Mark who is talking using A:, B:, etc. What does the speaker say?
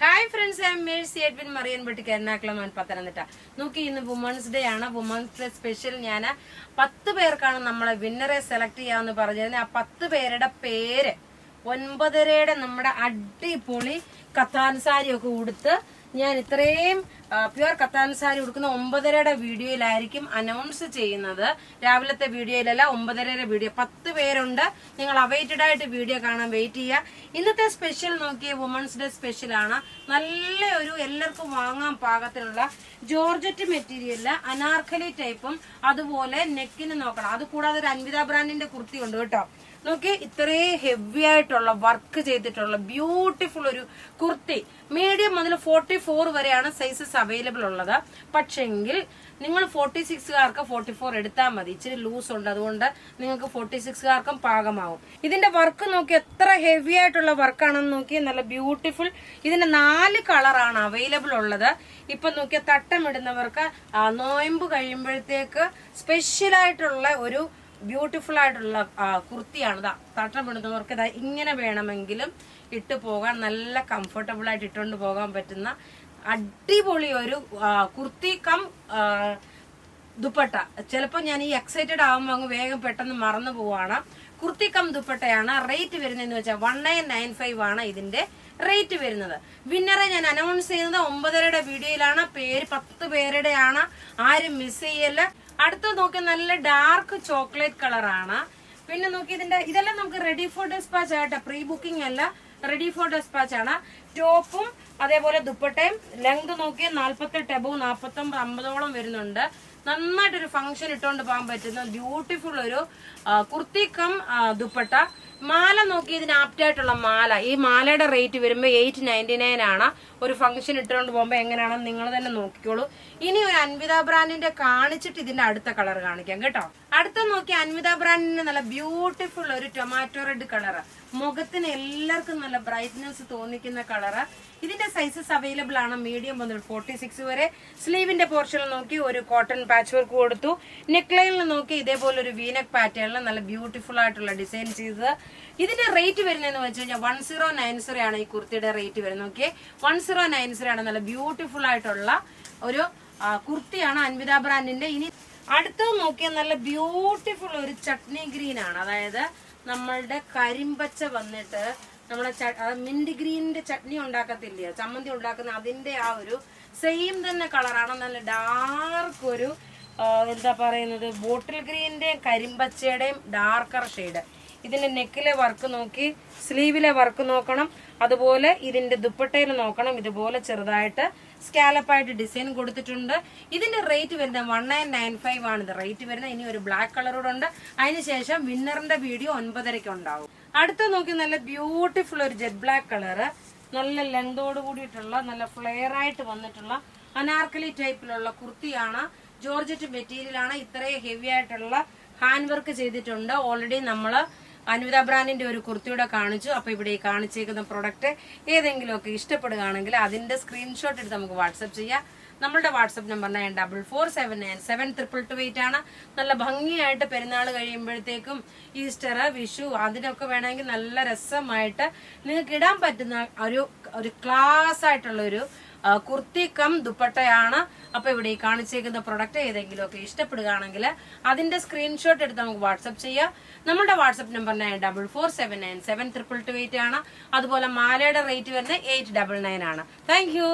A: Hi friends, I am Mercy Edwin Marian boutique Ernakulam Pathanamthitta. നോക്കി, ഇന്ന് women's day ആണ്. Women's day special ഞാൻ 10 പേർക്കാണ് നമ്മളെ വിന്നറെ സെലക്ട് ചെയ്യാമെന്ന് പറഞ്ഞിരുന്നത്. ആ 10 പേരുടെ പേര് 9:30 നമ്മുടെ അടിപൊളി കത്താൻ സാരി ഒക്കെ ഉടുത്ത് ഞാൻ ഇത്രയും പ്യുവർ കത്താൻ സാരി ഉടുക്കുന്ന 9:30 വീഡിയോയിലായിരിക്കും അനൗൺസ് ചെയ്യുന്നത്. രാവിലത്തെ വീഡിയോയിലല്ല, 9:30 വീഡിയോ. 10 പേരുണ്ട്. നിങ്ങൾ അവൈറ്റഡ് ആയിട്ട് വീഡിയോ കാണാൻ വെയിറ്റ് ചെയ്യുക. ഇന്നത്തെ സ്പെഷ്യൽ നോക്കിയ വുമൻസ് ഡേ സ്പെഷ്യൽ ആണ്. നല്ല ഒരു എല്ലാവർക്കും വാങ്ങാൻ പാകത്തിലുള്ള ജോർജറ്റ് മെറ്റീരിയലില് അനാർക്കലി ടൈപ്പും അതുപോലെ നെക്കിന് നോക്കണം. അത് കൂടാതെ ഒരു അൻവിത ബ്രാൻഡിന്റെ കുർത്തി ഉണ്ട് കേട്ടോ. നോക്കി, ഇത്രയും ഹെവി ആയിട്ടുള്ള വർക്ക് ചെയ്തിട്ടുള്ള ബ്യൂട്ടിഫുൾ ഒരു കുർത്തി. മീഡിയം മുതൽ 44 വരെയാണ് സൈസസ് അവൈലബിൾ ഉള്ളത്. പക്ഷെങ്കിൽ നിങ്ങൾ 46കാർക്ക് 44 എടുത്താൽ മതി. ഇച്ചിരി ലൂസ് ഉണ്ട്, അതുകൊണ്ട് നിങ്ങൾക്ക് 46കാർക്കും പാകമാവും. ഇതിന്റെ വർക്ക് നോക്കി എത്ര ഹെവി ആയിട്ടുള്ള വർക്കാണെന്ന് നോക്കി. നല്ല ബ്യൂട്ടിഫുൾ. ഇതിന്റെ 4 കളറാണ് അവൈലബിൾ ഉള്ളത്. ഇപ്പൊ നോക്കിയ തട്ടമിടുന്നവർക്ക് നോയമ്പ് കഴിയുമ്പോഴത്തേക്ക് സ്പെഷ്യൽ ആയിട്ടുള്ള ഒരു ബ്യൂട്ടിഫുൾ ആയിട്ടുള്ള കുർത്തിയാണ്. തട്ടമിടുന്നവർക്ക് ഇങ്ങനെ വേണമെങ്കിലും ഇട്ട് പോകാൻ നല്ല കംഫർട്ടബിൾ ആയിട്ട് ഇട്ടുകൊണ്ട് പോകാൻ പറ്റുന്ന അടിപൊളി ഒരു കുർത്തി കം ദുപ്പട്ട. ചിലപ്പോൾ ഞാൻ ഈ എക്സൈറ്റഡ് ആകുമ്പോൾ അങ്ങ് വേഗം പെട്ടെന്ന് മറന്നു പോവാണ്. കുർത്തി കം ദുപ്പട്ടയാണ്. റേറ്റ് വരുന്നതെന്ന് വെച്ചാൽ 1995 ആണ് ഇതിന്റെ റേറ്റ് വരുന്നത്. വിന്നറെ ഞാൻ അനൗൺസ് ചെയ്യുന്നത് 9:30 വീഡിയോയിലാണ്. പേര് 10 പേരുടെയാണ്. ആരും മിസ് ചെയ്യല്ല. അടുത്ത നോക്കി, നല്ല ഡാർക്ക് ചോക്ലേറ്റ് കളറാണ്. പിന്നെ നോക്കി, ഇതെല്ലാം നമുക്ക് റെഡി ഫോർ ഡെസ്പാച്ച് ആയിട്ട്, പ്രീ ബുക്കിംഗ് അല്ല, റെഡി ഫോർ ഡെസ്പാച്ച് ആണ്. ടോപ്പും അതേപോലെ ദുപ്പട്ടയും ലെങ്ത് നോക്കി 48 എബോവ് 49 50ഓളം വരുന്നുണ്ട്. നന്നായിട്ടൊരു ഫംഗ്ഷൻ ഇട്ടുകൊണ്ട് പോകാൻ പറ്റുന്ന ബ്യൂട്ടിഫുൾ ഒരു കുർത്തി കം ദുപ്പട്ട. മാല നോക്കി, ഇതിന് ആപ്റ്റായിട്ടുള്ള മാല. ഈ മാലയുടെ റേറ്റ് വരുമ്പോൾ 899 ആണ്. ഒരു ഫംഗ്ഷൻ ഇട്ടുകൊണ്ട് പോകുമ്പോൾ എങ്ങനെയാണെന്ന് നിങ്ങൾ തന്നെ നോക്കിക്കോളൂ. ഇനി ഒരു അൻവിത ബ്രാൻഡിന്റെ കാണിച്ചിട്ട് ഇതിന്റെ അടുത്ത കളർ കാണിക്കാം കേട്ടോ. അടുത്ത നോക്കി, അൻവിത ബ്രാൻഡിന്റെ നല്ല ബ്യൂട്ടിഫുൾ ഒരു ടൊമാറ്റോ റെഡ് കളർ. മുഖത്തിന് എല്ലാവർക്കും നല്ല ബ്രൈറ്റ്നെസ് തോന്നിക്കുന്ന കളറ്. ഇതിന്റെ സൈസസ് അവൈലബിൾ ആണ്. മീഡിയം മുതൽ 46 വരെ. സ്ലീവിന്റെ പോർഷനിൽ നോക്കി ഒരു കോട്ടൺ പാച്ച് വർക്ക് കൊടുത്തു. നെക്ക് ലൈനിൽ നോക്കി ഇതേപോലെ ഒരു വീനക്ക് പാറ്റേണിൽ നല്ല ബ്യൂട്ടിഫുൾ ആയിട്ടുള്ള ഡിസൈൻ ചെയ്തത്. ഇതിന്റെ റേറ്റ് വരുന്നതെന്ന് വെച്ച് കഴിഞ്ഞാൽ 1090 ആണ് ഈ കുർത്തിയുടെ റേറ്റ് വരുന്നത്. നോക്കിയേ, 1090 ആണ്. നല്ല ബ്യൂട്ടിഫുൾ ആയിട്ടുള്ള ഒരു കുർത്തിയാണ് അൻവിത ബ്രാൻഡിന്റെ. ഇനി അടുത്തത് നോക്കിയാൽ നല്ല ബ്യൂട്ടിഫുൾ ഒരു ചട്നി ഗ്രീൻ ആണ്. അതായത് നമ്മളുടെ കരിമ്പച്ച വന്നിട്ട് നമ്മളെ മിന്റ് ഗ്രീനിന്റെ ചട്നി ഉണ്ടാക്കത്തില്ല, ചമ്മന്തി ഉണ്ടാക്കുന്ന അതിന്റെ ആ ഒരു സെയിം തന്നെ കളറാണ്. നല്ല ഡാർക്ക് ഒരു എന്താ പറയുന്നത്, ബോട്ടിൽ ഗ്രീനിന്റെയും കരിമ്പച്ചയുടെയും ഡാർക്കർ ഷെയ്ഡ്. ഇതിന്റെ നെക്കിലെ വർക്ക് നോക്കി, സ്ലീവിലെ വർക്ക് നോക്കണം, അതുപോലെ ഇതിന്റെ ദുപ്പട്ടയിൽ നോക്കണം. ഇതുപോലെ ചെറുതായിട്ട് സ്കാലപ്പായിട്ട് ഡിസൈൻ കൊടുത്തിട്ടുണ്ട്. ഇതിന്റെ റേറ്റ് വരുന്നത് 1995 ആണ് ഇത് റേറ്റ് വരുന്നത്. ഇനി ഒരു ബ്ലാക്ക് കളറൂടെ ഉണ്ട്. അതിനുശേഷം വിന്നറിന്റെ വീഡിയോ 9:30 ഉണ്ടാവും. അടുത്ത നോക്കി, നല്ല ബ്യൂട്ടിഫുൾ ഒരു ജെറ്റ് ബ്ലാക്ക് കളറ്. നല്ല ലെങ്തോട് കൂടിയിട്ടുള്ള നല്ല ഫ്ലെയർ ആയിട്ട് വന്നിട്ടുള്ള അനാർക്കലി ടൈപ്പിലുള്ള കുർത്തിയാണ്. ജോർജറ്റ് മെറ്റീരിയൽ ആണ്. ഇത്രയും ഹെവി ആയിട്ടുള്ള ഹാൻഡ് വർക്ക് ചെയ്തിട്ടുണ്ട്. ഓൾറെഡി നമ്മള് അൻവിത ബ്രാൻഡിന്റെ ഒരു കുർത്തിയുടെ കാണിച്ചു. അപ്പൊ ഇവിടെ ഈ കാണിച്ചേക്കുന്ന പ്രൊഡക്റ്റ് ഏതെങ്കിലുമൊക്കെ ഇഷ്ടപ്പെടുകയാണെങ്കിൽ അതിന്റെ സ്ക്രീൻഷോട്ട് എടുത്ത് നമുക്ക് വാട്സപ്പ് ചെയ്യാം. നമ്മളുടെ വാട്സപ്പ് നമ്പർ 9447972228 ആണ്. നല്ല ഭംഗിയായിട്ട് പെരുന്നാൾ കഴിയുമ്പോഴത്തേക്കും ഈസ്റ്റർ, വിഷു, അതിനൊക്കെ വേണമെങ്കിൽ നല്ല രസമായിട്ട് നിങ്ങൾക്ക് ഇടാൻ പറ്റുന്ന ഒരു ക്ലാസ് ആയിട്ടുള്ള ഒരു കുർത്തി കം ദുപ്പട്ടയാണ്. അപ്പൊ ഇവിടെ ഈ കാണിച്ചേക്കുന്ന പ്രൊഡക്റ്റ് ഏതെങ്കിലുമൊക്കെ ഇഷ്ടപ്പെടുകയാണെങ്കിൽ അതിന്റെ സ്ക്രീൻഷോട്ട് എടുത്ത് നമുക്ക് വാട്സപ്പ് ചെയ്യാം. നമ്മുടെ വാട്സപ്പ് നമ്പർ 9447972228 ആണ്. അതുപോലെ മാലയുടെ റേറ്റ് വരുന്നത് 899 ആണ്. Thank you.